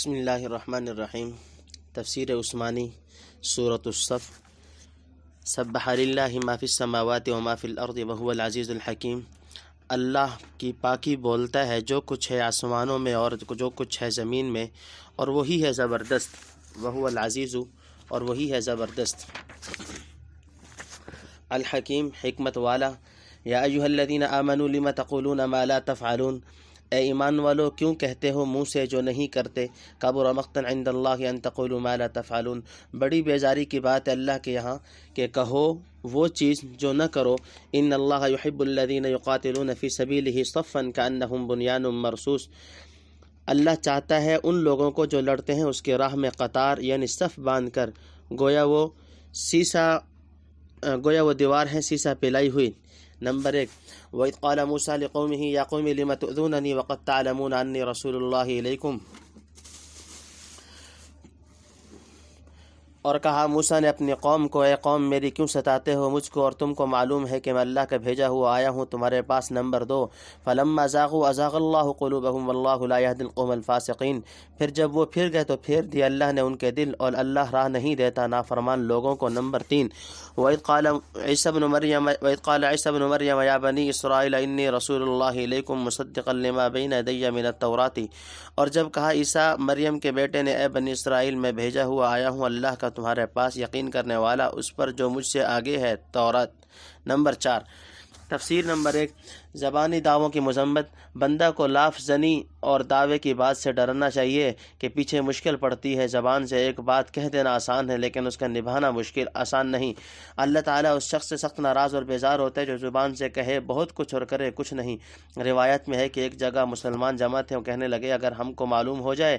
بسم اللہ الرحمن الرحیم۔ تفسیر عثمانی سورۃ الصف۔ سبح للہ ما فی السماوات وما فی الارض وهو العزیز الحکیم۔ اللہ کی پاکی بولتا ہے جو کچھ ہے آسمانوں میں اور جو کچھ ہے زمین میں، اور وہی ہے زبردست، وهو العزیز، اور وہی ہے زبردست، الحکیم، حکمت والا۔ یا ایھا الذین آمنوا لم تقولون ما لا تفعلون، اے ایمان والو کیوں کہتے ہو منہ سے جو نہیں کرتے؟ کبر مقتا عند اللہ ان تقولوا ما لا تفعلون، بڑی بیزاری کی بات ہے اللہ کے یہاں کہ کہو وہ چیز جو نہ کرو۔ ان اللہ یحب الذین یقاتلون فی سبیلہ صفا کأنہم بنیان مرصوص، اللہ چاہتا ہے ان لوگوں کو جو لڑتے ہیں اس کے راہ میں قطار یعنی صف باندھ کر، گویا وہ دیوار ہے سیسا پلائی ہوئی۔ نمبر 1، وَإِذْ قَالَ مُوسَىٰ لِقَوْمِهِ يَا قَوْمِ لِمَ تُؤْذُونَنِي وَقَدْ تَعْلَمُونَ أَنِّي رَسُولُ اللَّهِ إِلَيْكُمْ، اور کہا موسیٰ نے اپنی قوم کو، اے قوم میری کیوں ستاتے ہو مجھ کو، اور تم کو معلوم ہے کہ میں اللہ کا بھیجا ہوا آیا ہوں تمہارے پاس۔ نمبر 2، فَلَمَّا زَاغُوا أَزَاغَ اللَّهُ قُلُوبَهُمْ وَاللَّهُ لَا يَهْدِي الْقَوْمَ الْفَاسِقِينَ، پھر جب وہ پھر گئے تو پھیر دیا اللہ نے ان کے دل، اور اللہ راہ نہیں دیتا نافرمان لوگوں کو۔ نمبر 3، وَإِذْ قَالَ عِيسَى ابْنُ مَرْيَمَ يَا بَنِي إِسْرَائِيلَ إِنِّي رَسُولُ اللَّهِ إِلَيْكُمْ مُصَدِّقًا لِمَا بَيْنَ يَدَيَّ مِنَ التَّوْرَاةِ، اور جب کہا عیسیٰ مریم کے بیٹے نے، اے بنی اسرائیل میں بھیجا ہوا آیا ہوں اللہ کا تمہارے پاس، یقین کرنے والا اس پر جو مجھ سے آگے ہے، تورات۔ نمبر 4، تفسیر نمبر 1، زبانی دعووں کی مذمت۔ بندہ کو لاف زنی اور دعوے کی بات سے ڈرنا چاہیے کہ پیچھے مشکل پڑتی ہے۔ زبان سے ایک بات کہہ دینا آسان ہے لیکن اس کا نبھانا آسان نہیں۔ اللہ تعالیٰ اس شخص سے سخت ناراض اور بیزار ہوتا ہے جو زبان سے کہے بہت کچھ اور کرے کچھ نہیں۔ روایت میں ہے کہ ایک جگہ مسلمان جمع تھے، وہ کہنے لگے اگر ہم کو معلوم ہو جائے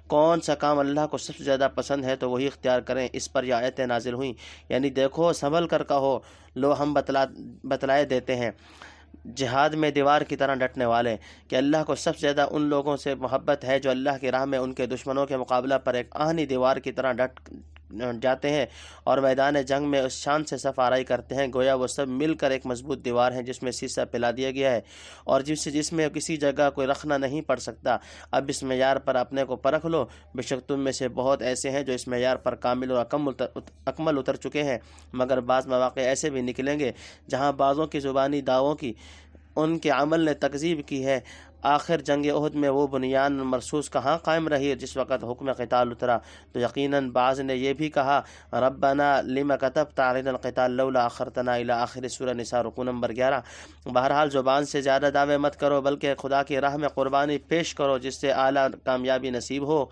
کون سا کام اللہ کو سب سے زیادہ پسند ہے تو وہی اختیار کریں۔ اس پر یہ آیتیں نازل ہوئیں، یعنی دیکھو سنبھل کر کہو، لو ہم بتلائے دیتے ہیں، جہاد میں دیوار کی طرح ڈٹنے والے، کہ اللہ کو سب سے زیادہ ان لوگوں سے محبت ہے جو اللہ کی راہ میں ان کے دشمنوں کے مقابلہ پر ایک آہنی دیوار کی طرح ڈٹ جاتے ہیں اور میدان جنگ میں اس شان سے صف آرائی کرتے ہیں گویا وہ سب مل کر ایک مضبوط دیوار ہے جس میں سیسا پلا دیا گیا ہے اور جس میں کسی جگہ کوئی رکھنا نہیں پڑ سکتا۔ اب اس معیار پر اپنے کو پرکھ لو، بے شک تم میں سے بہت ایسے ہیں جو اس معیار پر کامل اور اکمل اتر چکے ہیں، مگر بعض مواقع ایسے بھی نکلیں گے جہاں بعضوں کی زبانی دعووں کی ان کے عمل نے تکذیب کی ہے۔ آخر جنگ احد میں وہ بنیان مرصوص کہاں قائم رہی جس وقت حکم قتال اترا، تو یقیناً بعض نے یہ بھی کہا ربنا لما كتبت علينا القتال لولا اخرتنا الى آخر سورہ نساء رکوع نمبر 11۔ بہرحال زبان سے زیادہ دعوے مت کرو بلکہ خدا کی راہ میں قربانی پیش کرو جس سے اعلیٰ کامیابی نصیب ہو۔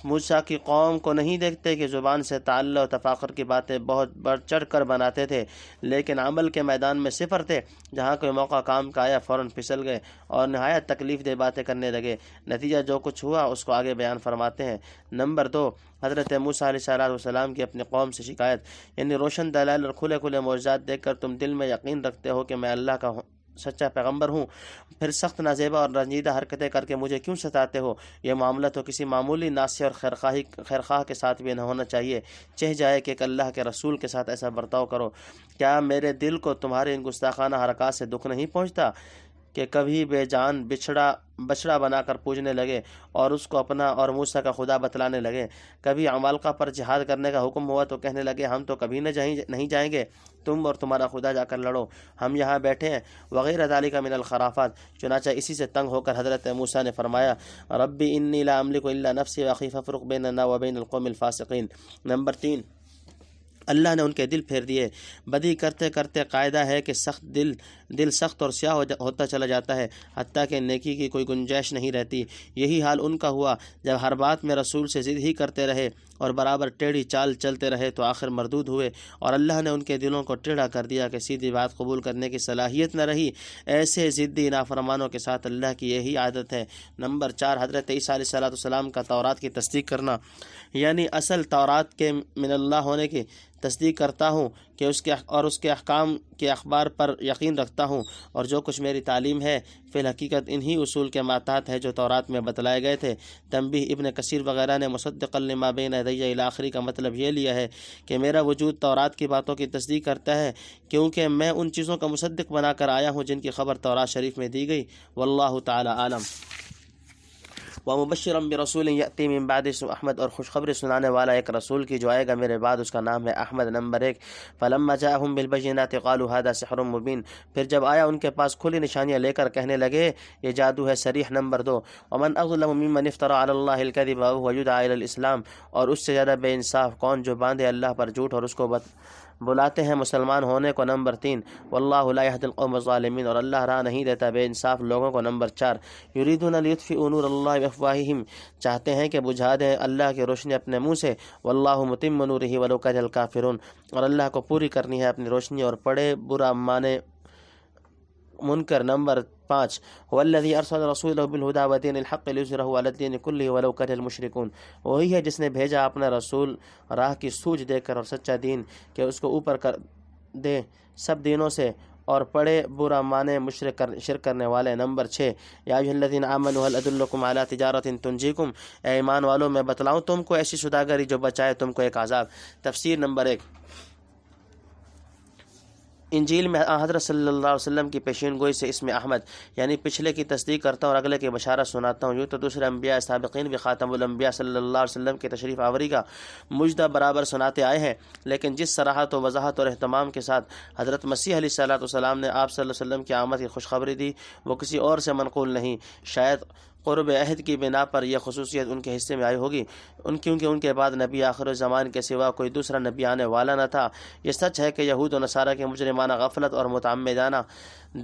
موسیٰ کی قوم کو نہیں دیکھتے کہ زبان سے تعلیٰ و تفاخر کی باتیں بہت بڑھ چڑھ کر بناتے تھے لیکن عمل کے میدان میں صفر تھے، جہاں کوئی موقع کام کا آیا فوراً پھسل گئے اور نہایت تکلیف دہ باتیں کرنے لگے۔ نتیجہ جو کچھ ہوا اس کو آگے بیان فرماتے ہیں۔ نمبر 2، حضرت موسیٰ علیہ السلام کی اپنی قوم سے شکایت، یعنی روشن دلائل اور کھلے کھلے معجزات دیکھ کر تم دل میں یقین رکھتے ہو کہ میں اللہ کا سچا پیغمبر ہوں، پھر سخت نازیبا اور رنجیدہ حرکتیں کر کے مجھے کیوں ستاتے ہو؟ یہ معاملہ تو کسی معمولی ناصح اور خیرخواہ کے ساتھ بھی نہ ہونا چاہیے، چہ جائے کہ ایک اللہ کے رسول کے ساتھ ایسا برتاؤ کرو۔ کیا میرے دل کو تمہارے ان گستاخانہ حرکات سے دکھ نہیں پہنچتا کہ کبھی بے جان بچڑا بنا کر پوجنے لگے اور اس کو اپنا اور موسیٰ کا خدا بتلانے لگے؟ کبھی عمالقہ پر جہاد کرنے کا حکم ہوا تو کہنے لگے ہم تو کبھی نہیں جائیں گے، تم اور تمہارا خدا جا کر لڑو، ہم یہاں بیٹھے ہیں، وغیرہ ذالک من الخرافات۔ چنانچہ اسی سے تنگ ہو کر حضرت موسیٰ نے فرمایا ربی انی لا املک الا نفسی واخی فافرق بیننا وبین القوم الفاسقین۔ نمبر 3، اللہ نے ان کے دل پھیر دیے۔ بدی کرتے کرتے قاعدہ ہے کہ دل سخت اور سیاہ ہوتا چلا جاتا ہے حتیٰ کہ نیکی کی کوئی گنجائش نہیں رہتی۔ یہی حال ان کا ہوا جب ہر بات میں رسول سے ضد ہی کرتے رہے اور برابر ٹیڑھی چال چلتے رہے تو آخر مردود ہوئے اور اللہ نے ان کے دلوں کو ٹیڑھا کر دیا کہ سیدھی بات قبول کرنے کی صلاحیت نہ رہی۔ ایسے ضدی نافرمانوں کے ساتھ اللہ کی یہی عادت ہے۔ نمبر 4، حضرت عیسیٰ علیہ السلام کا تورات کی تصدیق کرنا، یعنی اصل تورات کے من اللہ ہونے کی تصدیق کرتا ہوں کہ اس کے احکام کے اخبار پر یقین رکھتا ہوں اور جو کچھ میری تعلیم ہے فی الحقیقت انہی اصول کے ماتحت ہے جو تورات میں بتلائے گئے تھے۔ تنبیہ، ابن کثیر وغیرہ نے مصدقا لما بین یدی الی آخری کا مطلب یہ لیا ہے کہ میرا وجود تورات کی باتوں کی تصدیق کرتا ہے کیونکہ میں ان چیزوں کا مصدق بنا کر آیا ہوں جن کی خبر تورات شریف میں دی گئی۔ واللہ تعالی عالم۔ ومبشرا برسول یأتی من بعد اسمہ احمد، اور خوشخبری سنانے والا ایک رسول کی جو آئے گا میرے بعد، اس کا نام ہے احمد۔ نمبر 1، فلما جاءهم بالبینات قالوا هذا سحر مبین، پھر جب آیا ان کے پاس کھلی نشانیاں لے کر کہنے لگے یہ جادو ہے صریح۔ نمبر 2، ومن اظلم ممن افترى على الله الكذب وهو يدعى الى الاسلام، اور اس سے زیادہ بے انصاف کون جو باندھے اللہ پر جھوٹ اور اس کو بلاتے ہیں مسلمان ہونے کو۔ نمبر 3، واللہ لا يهدي القوم الظالمین، اور اللہ راہ نہیں دیتا بے انصاف لوگوں کو۔ نمبر 4، یریدون لیطفئوا نور اللہ بافواہہم، چاہتے ہیں کہ بجھا دیں اللہ کی روشنی اپنے منہ سے۔ واللہ متم نورہ ولو کرہ الکافرون، اور اللہ کو پوری کرنی ہے اپنی روشنی اور پڑے برا مانے منکر۔ نمبر 5، هو الذی ارسل رسولہ بالہدی ودین الحق لیظہرہ علی الدین کلہ ولو کرہ المشرکون، وہی ہے جس نے بھیجا اپنا رسول راہ کی سوجھ دے کر اور سچا دین کہ اس کو اوپر کر دے سب دینوں سے اور پڑے برا مانے شرک کرنے والے۔ نمبر 6، یا ایھا الذین آمنوا هل ادلکم علی تجارۃ تنجیکم، اے ایمان والو میں بتلاؤں تم کو ایسی سوداگری جو بچائے تم کو ایک عذاب۔ تفسیر نمبر 1، انجیل میں حضرت صلی اللہ علیہ وسلم کی پیشین گوئی سے اسم احمد یعنی پچھلے کی تصدیق کرتا ہوں اور اگلے کی بشارت سناتا ہوں۔ یوں تو دوسرے انبیاء سابقین بھی خاتم الانبیاء صلی اللہ علیہ وسلم کی تشریف آوری کا مجدہ برابر سناتے آئے ہیں، لیکن جس صراحت و وضاحت اور اہتمام کے ساتھ حضرت مسیح علیہ السلام نے آپ صلی اللہ علیہ وسلم کی آمد کی خوشخبری دی وہ کسی اور سے منقول نہیں۔ شاید قرب عہد کی بنا پر یہ خصوصیت ان کے حصے میں آئی ہوگی، کیونکہ ان کے بعد نبی آخر الزمان کے سوا کوئی دوسرا نبی آنے والا نہ تھا۔ یہ سچ ہے کہ یہود و نصارہ کے مجرمانہ غفلت اور متعمدانہ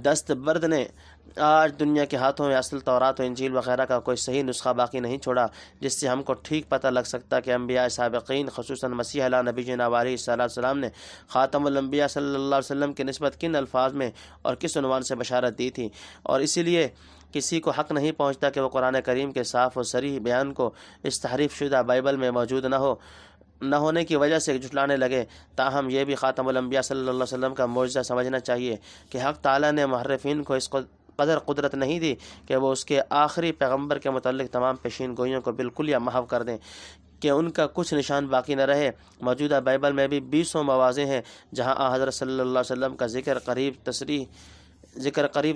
دست برد نے آج دنیا کے ہاتھوں میں اصل تورات و انجیل وغیرہ کا کوئی صحیح نسخہ باقی نہیں چھوڑا جس سے ہم کو ٹھیک پتہ لگ سکتا کہ انبیاء سابقین خصوصاً مسیح علیہ نبی جناب علیہ السلام نے خاتم الانبیاء صلی اللہ علیہ وسلم کی نسبت کن الفاظ میں اور کس عنوان سے بشارت دی تھی، اور اسی لیے کسی کو حق نہیں پہنچتا کہ وہ قرآن کریم کے صاف و صریح بیان کو اس تحریف شدہ بائبل میں موجود نہ ہونے کی وجہ سے جھٹلانے لگے۔ تاہم یہ بھی خاتم الانبیاء صلی اللہ علیہ وسلم کا معجزہ سمجھنا چاہیے کہ حق تعالیٰ نے محرفین کو اس قدر قدرت نہیں دی کہ وہ اس کے آخری پیغمبر کے متعلق تمام پیشین گوئیوں کو بالکل یا محو کر دیں کہ ان کا کچھ نشان باقی نہ رہے۔ موجودہ بائبل میں بھی 20 مواضع ہیں جہاں حضرت صلی اللہ علیہ وسلم کا ذکر قریب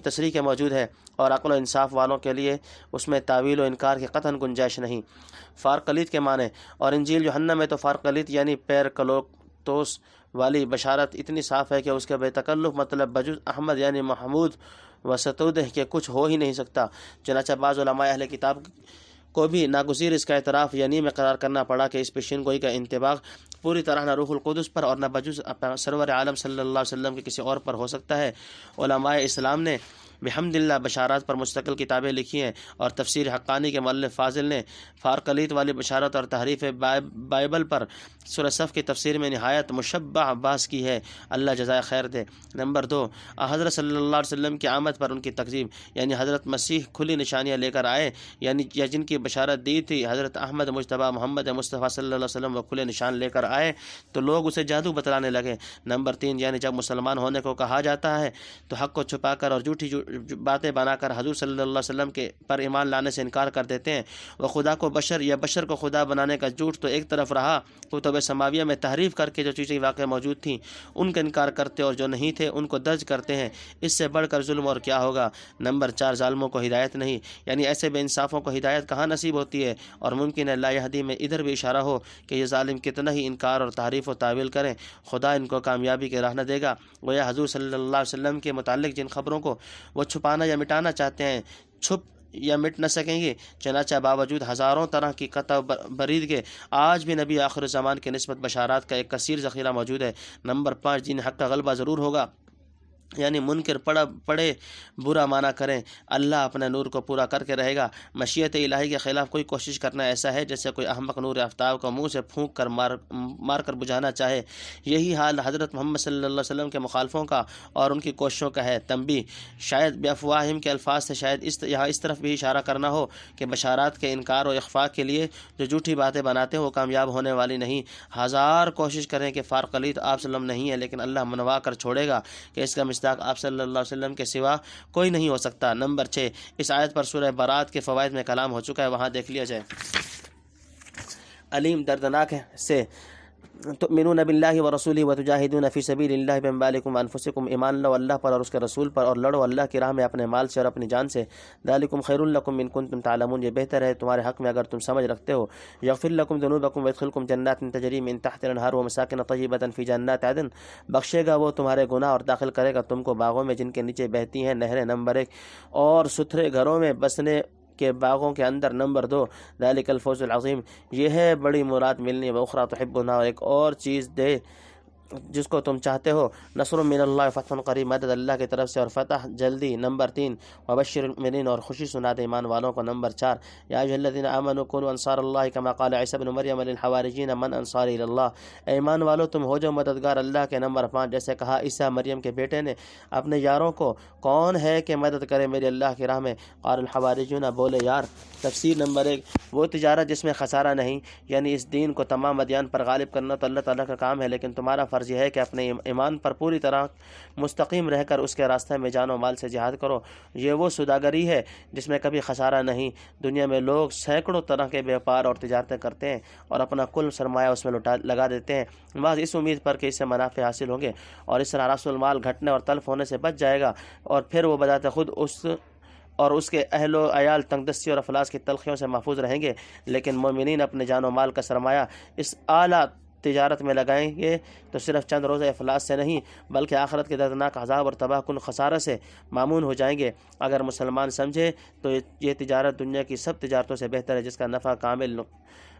تصریح کے موجود ہے، اور عقل و انصاف والوں کے لیے اس میں تعویل و انکار کی قطعاً گنجائش نہیں۔ فارقلیت کے معنی، اور انجیل یوحنا میں تو فارقلیت یعنی پیر کلوتوس والی بشارت اتنی صاف ہے کہ اس کے بے تکلف مطلب بجز احمد یعنی محمود و ستودہ کے کچھ ہو ہی نہیں سکتا۔ چنانچہ بعض علماء اہل کتاب کو بھی ناگزیر اس کا اعتراف یعنی میں قرار کرنا پڑا کہ اس پیشین گوئی کا انطباق پوری طرح نہ روح القدس پر اور نہ بجز سرور عالم صلی اللہ علیہ وسلم کے کسی اور پر ہو سکتا ہے۔ علماء اسلام نے بحمدللہ بشارات پر مستقل کتابیں لکھی ہیں، اور تفسیر حقانی کے مؤلف فاضل نے فارقلیت والی بشارت اور تحریف بائبل پر سورہ صف کی تفسیر میں نہایت مشبہ بحث کی ہے، اللہ جزائے خیر دے۔ نمبر 2، حضرت صلی اللہ علیہ وسلم کی آمد پر ان کی تکذیب یعنی حضرت مسیح کھلی نشانیاں لے کر آئے یعنی یا جن کی بشارت دی تھی حضرت احمد مجتبیٰ محمد مصطفیٰ صلی اللہ علیہ وسلم وہ کھلے نشان لے کر آئے تو لوگ اسے جادو بتلانے لگے۔ نمبر 3، یعنی جب مسلمان ہونے کو کہا جاتا ہے تو حق کو چھپا کر اور جھوٹی باتیں بنا کر حضور صلی اللہ علیہ وسلم کے پر ایمان لانے سے انکار کر دیتے ہیں۔ وہ خدا کو بشر یا بشر کو خدا بنانے کا جھوٹ تو ایک طرف رہا، کتب سماویہ میں تحریف کر کے جو چیزیں واقع موجود تھیں ان کا انکار کرتے اور جو نہیں تھے ان کو درج کرتے ہیں۔ اس سے بڑھ کر ظلم اور کیا ہوگا۔ نمبر 4، ظالموں کو ہدایت نہیں یعنی ایسے بے انصافوں کو ہدایت کہاں نصیب ہوتی ہے، اور ممکن ہے لا یہدی میں ادھر بھی اشارہ ہو کہ یہ ظالم کتنا ہی انکار اور تعریف و تعویل کریں خدا ان کو کامیابی کی راہ نہ دے گا۔ گویا حضور صلی اللہ علیہ وسلم کے متعلق جن خبروں کو وہ چھپانا یا مٹانا چاہتے ہیں چھپ یا مٹ نہ سکیں گے۔ چنانچہ باوجود ہزاروں طرح کی قطع برید کے آج بھی نبی آخر الزمان کے نسبت بشارات کا ایک کثیر ذخیرہ موجود ہے۔ نمبر 5، جن حق کا غلبہ ضرور ہوگا یعنی منکر پڑے برا مانا کریں اللہ اپنے نور کو پورا کر کے رہے گا۔ مشیت الہی کے خلاف کوئی کوشش کرنا ایسا ہے جیسے کوئی احمق نور آفتاب کو منہ سے پھونک کر مار کر بجھانا چاہے۔ یہی حال حضرت محمد صلی اللہ علیہ وسلم کے مخالفوں کا اور ان کی کوششوں کا ہے۔ تنبیہ، شاید بافواہہم کے الفاظ سے شاید یہاں اس طرف بھی اشارہ کرنا ہو کہ بشارات کے انکار و اخفاء کے لیے جو جھوٹی باتیں بناتے ہیں وہ کامیاب ہونے والی نہیں۔ ہزار کوشش کریں کہ فارقلیت آپ صلی اللہ علیہ وسلم نہیں ہے لیکن اللہ منوا کر چھوڑے گا کہ اس کا مصداق آپ صلی اللہ علیہ وسلم کے سوا کوئی نہیں ہو سکتا۔ نمبر 6، اس آیت پر سورہ برات کے فوائد میں کلام ہو چکا ہے، وہاں دیکھ لیا جائے۔ علیم دردناک سے تؤمنون باللہ ورسولہ وتجاہدون فی سبیل اللہ باموالکم وانفسکم، ایمان لو اللہ پر اور اس کے رسول پر اور لڑو اللہ کی راہ میں اپنے مال سے اور اپنی جان سے۔ ذالکم خیر لکم ان کنتم تعلمون، یہ بہتر ہے تمہارے حق میں اگر تم سمجھ رکھتے ہو۔ یغفر لکم ذنوبکم ویدخلکم جنات تجری من تحت الانہار ومساکن طیبۃ فی جنات عدن، بخشے گا وہ تمہارے گناہ اور داخل کرے گا تم کو باغوں میں جن کے نیچے بہتی ہیں نہریں۔ نمبر 1، اور ستھرے گھروں میں بسنے کے باغوں کے اندر۔ نمبر 2، ذالک الفوز العظیم، یہ ہے بڑی مراد ملنی۔ وأخری تحبونها، اور ایک اور چیز دے جس کو تم چاہتے ہو۔ نصر من اللہ فتح قریب، مدد اللہ کی طرف سے اور فتح جلدی۔ نمبر 3، وبشر المؤمنین، اور خوشی سنا دے ایمان والوں کو۔ نمبر 4، یا ایھا الذین آمنوا کونوا انصار اللہ کما قال عیسی ابن مریم للحواریین من انصاری الی اللہ، اے ایمان والو تم ہو جو مددگار اللہ کے۔ نمبر 5، جیسے کہا عیسیٰ مریم کے بیٹے نے اپنے یاروں کو، کون ہے کہ مدد کرے میری اللہ کی راہ میں؟ قال الحواریون، بولے یار۔ تفسیر نمبر 1، وہ تجارت جس میں خسارہ نہیں، یعنی اس دین کو تمام ادیان پر غالب کرنا تو اللہ تعالیٰ کا کام ہے، لیکن تمہارا فرض یہ ہے کہ اپنے ایمان پر پوری طرح مستقیم رہ کر اس کے راستے میں جان و مال سے جہاد کرو۔ یہ وہ سوداگری ہے جس میں کبھی خسارہ نہیں۔ دنیا میں لوگ سینکڑوں طرح کے بیوپار اور تجارتیں کرتے ہیں اور اپنا کل سرمایہ اس میں لگا دیتے ہیں، محض اس امید پر کہ اس سے منافع حاصل ہوں گے، اور اس طرح راس المال گھٹنے اور تلف ہونے سے بچ جائے گا، اور پھر وہ بذات خود اس کے اہل و عیال تنگ دستی اور افلاس کی تلخیوں سے محفوظ رہیں گے۔ لیکن مومنین اپنے جان و مال کا سرمایہ اس اعلیٰ تجارت میں لگائیں گے تو صرف چند روزہ افلاس سے نہیں بلکہ آخرت کے دردناک عذاب اور تباہ کن خسارہ سے مامون ہو جائیں گے۔ اگر مسلمان سمجھے تو یہ تجارت دنیا کی سب تجارتوں سے بہتر ہے، جس کا نفع کامل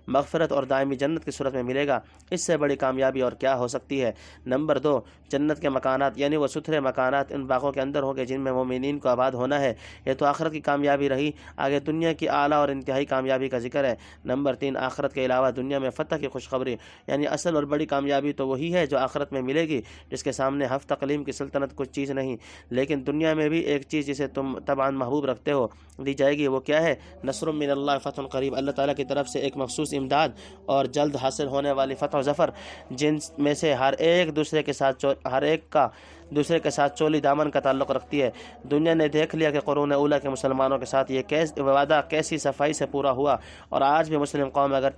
مغفرت اور دائمی جنت کی صورت میں ملے گا۔ اس سے بڑی کامیابی اور کیا ہو سکتی ہے؟ نمبر 2، جنت کے مکانات، یعنی وہ ستھرے مکانات ان باغوں کے اندر ہوں گے جن میں مومنین کو آباد ہونا ہے۔ یہ تو آخرت کی کامیابی رہی، آگے دنیا کی اعلیٰ اور انتہائی کامیابی کا ذکر ہے۔ نمبر 3، آخرت کے علاوہ دنیا میں فتح کی خوشخبری، یعنی اصل اور بڑی کامیابی تو وہی ہے جو آخرت میں ملے گی، جس کے سامنے ہفت تقلیم کی سلطنت کچھ چیز نہیں۔ لیکن دنیا میں بھی ایک چیز جسے تم طبعا محبوب رکھتے ہو دی جائے گی، وہ کیا ہے؟ نصر من اللہ فتح قریب، اللہ تعالیٰ کی طرف سے ایک مخصوص امداد اور جلد حاصل ہونے والی فتح و ظفر، جن میں سے ہر ایک دوسرے کے ساتھ چولی دامن کا تعلق رکھتی ہے۔ دنیا نے دیکھ لیا کہ قرون اولیٰ کے مسلمانوں کے ساتھ یہ وعدہ کیسی صفائی سے پورا ہوا، اور آج بھی مسلم قوم اگر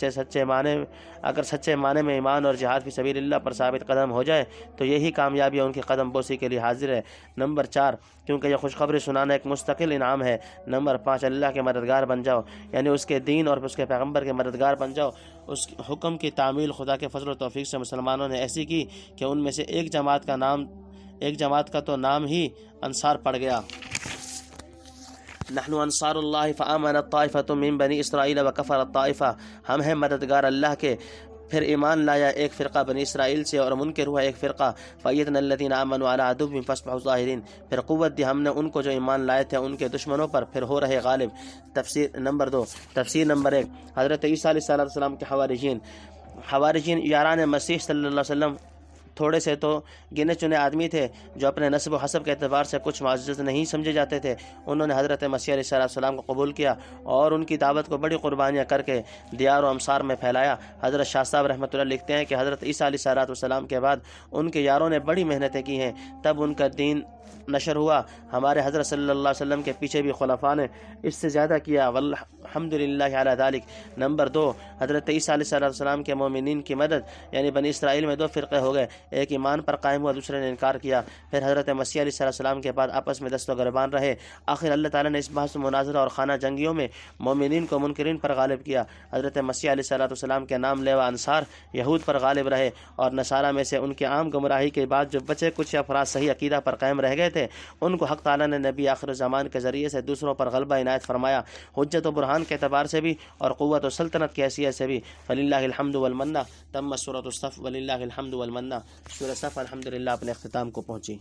سچے معنی میں ایمان اور جہاد فی سبیل اللہ پر ثابت قدم ہو جائے تو یہی کامیابی ان کی قدم بوسی کے لیے حاضر ہے۔ نمبر 4، کیونکہ یہ خوشخبری سنانا ایک مستقل انعام ہے۔ نمبر 5، اللہ کے مددگار بن جاؤ، یعنی اس کے دین اور اس کے پیغمبر کے مددگار بن جاؤ۔ اس حکم کی تعمیل خدا کے فضل و توفیق سے مسلمانوں نے ایسی کی کہ ان میں سے ایک جماعت کا تو نام ہی انصار پڑ گیا۔ نحن انصار اللہ فآمنت طائفۃ من بنی اسرائیل وکفرت طائفہ، ہم ہیں مددگار اللہ کے، پھر ایمان لایا ایک فرقہ بنی اسرائیل سے اور منکر ہوا ایک فرقہ۔ فأیدنا الذین آمنوا علی عدوہم فاصبحوا ظاہرین، پھر قوت دی ہم نے ان کو جو ایمان لائے تھے ان کے دشمنوں پر، پھر ہو رہے غالب۔ تفسیر نمبر 2، تفسیر نمبر 1، حضرت عیسیٰ علیہ السلام کے حواریین یاران مسیح صلی اللہ علیہ وسلم تھوڑے سے تو گنے چنے آدمی تھے جو اپنے نسب و حسب کے اعتبار سے کچھ معزز نہیں سمجھے جاتے تھے۔ انہوں نے حضرت مسیح علیہ السلام کو قبول کیا اور ان کی دعوت کو بڑی قربانیاں کر کے دیار و امصار میں پھیلایا۔ حضرت شاہ صاحب رحمۃ اللہ لکھتے ہیں کہ حضرت عیسیٰ علیہ السلام کے بعد ان کے یاروں نے بڑی محنتیں کی ہیں، تب ان کا دین نشر ہوا۔ ہمارے حضرت صلی اللہ علیہ وسلم کے پیچھے بھی خلفاء نے اس سے زیادہ کیا، والحمد للہ علی ذالک۔ نمبر 2، حضرت عیسیٰ علیہ السلام کے مومنین کی مدد، یعنی بنی اسرائیل میں 2 فرقے ہو گئے، ایک ایمان پر قائم ہوا، دوسرے نے انکار کیا۔ پھر حضرت مسیح علیہ السلام کے بعد آپس میں دست و گریبان رہے۔ آخر اللہ تعالیٰ نے اس بحث و مناظرہ اور خانہ جنگیوں میں مومنین کو منکرین پر غالب کیا۔ حضرت مسیح علیہ السلام کے نام لیوا انصار یہود پر غالب رہے، اور نصارہ میں سے ان کی عام گمراہی کے بعد جو بچے کچھ افراد صحیح عقیدہ پر قائم رہ گئے تھے، ان کو حق تعالیٰ نے نبی آخر الزمان کے ذریعے سے دوسروں پر غلبہ عنایت فرمایا، حجت و برہان کے اعتبار سے بھی اور قوت و سلطنت کی حیثیت سے بھی۔ فللہ الحمد والمنہ، تم سورۃ الصف وللہ الحمد والمنہ۔ سورۃ صف الحمدللہ اپنے اختتام کو پہنچی۔